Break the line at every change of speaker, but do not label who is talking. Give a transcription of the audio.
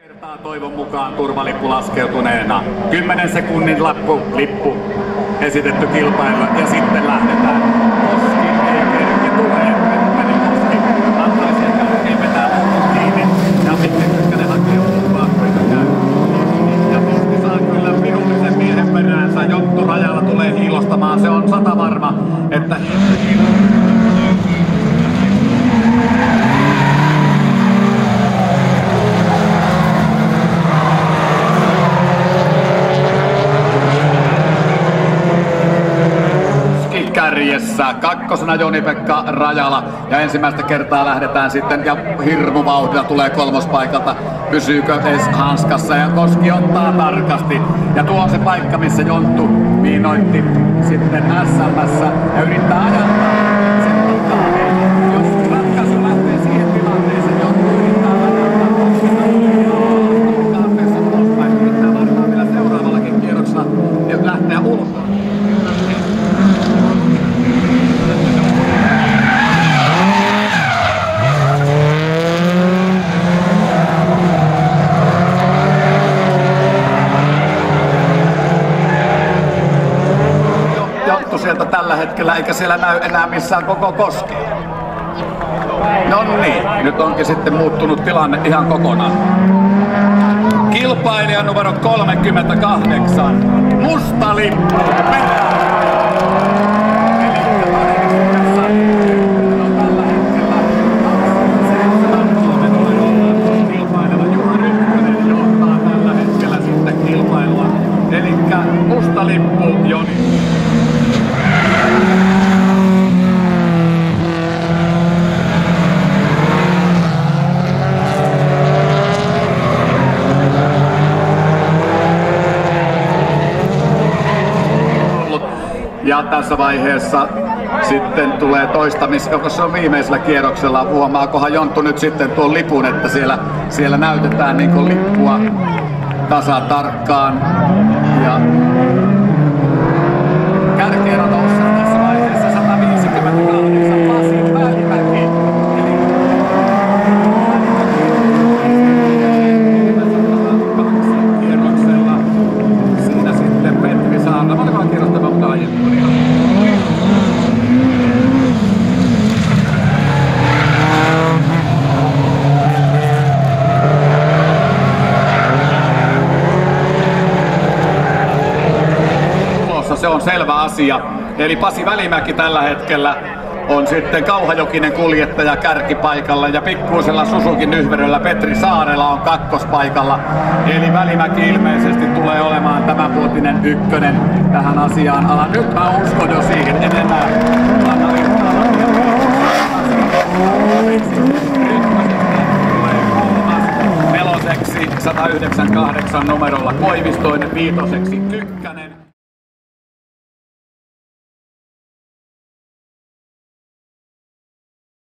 Kertaa toivon mukaan turvalippu laskeutuneena. 10 sekunnin lippu esitetty kilpailu ja sitten lähdetään. Koski ei kerki tulee. Meni Koski. Antaisi kärkeen vetää lopun kiinni. Ja sitten Ykkönen hakee lupaa, kuinka käy. Ja Koski saa kyllä vihollisen miehen peräänsä. Jonttu Rajala tulee hiilostamaan. Se on 100 varma, että kärjessä. Kakkosena Joni-Pekka Rajala ja ensimmäistä kertaa lähdetään sitten ja hirmuvauhdilla tulee kolmospaikalta. Pysyykö edes hanskassa ja Koski ottaa tarkasti. Ja tuo on se paikka, missä Jonttu miinoitti sitten SM:ssä ja yrittää ajantaa sen takaa. Jos ratkaisu lähtee siihen tilanteeseen, Jonttu yrittää ajantaa kaappeessa ulospäin. Yrittää varmaan vielä seuraavallakin kierroksella lähteä ulkoa. Sieltä tällä hetkellä, eikä siellä näy enää missään koko Koski. No niin, nyt onkin sitten muuttunut tilanne ihan kokonaan. Kilpailija numero 38, musta lippu. Kilpaileva Juha Ykkönen johtaa tällä hetkellä sitten kilpailua. Elikkä musta lippu Joni. Ja tässä vaiheessa sitten tulee joka se on viimeisellä kierroksella. Huomaakohan Jonttu nyt sitten tuon lipun, että siellä näytetään niin kuin lippua tasatarkkaan. Ja kärkeen on noussut tässä vaiheessa 158 Pasi Välimäki. Kierroksella. Siinä sitten Petri Saarla. Olikohan kierrottava mukaan aiemmin? Se on selvä asia. Eli Pasi Välimäki tällä hetkellä on sitten Kauhajokinen kuljettaja kärkipaikalla ja pikkuisella Suzukin nyhveröllä Petri Saarela on kakkospaikalla. Eli Välimäki ilmeisesti tulee olemaan tämänvuotinen ykkönen tähän asiaan alan. Nyt mä uskon jo siihen, en enää anna yhtään. Neloseksi 198 numerolla Koivistoinen, viitoseksi Kykkänen.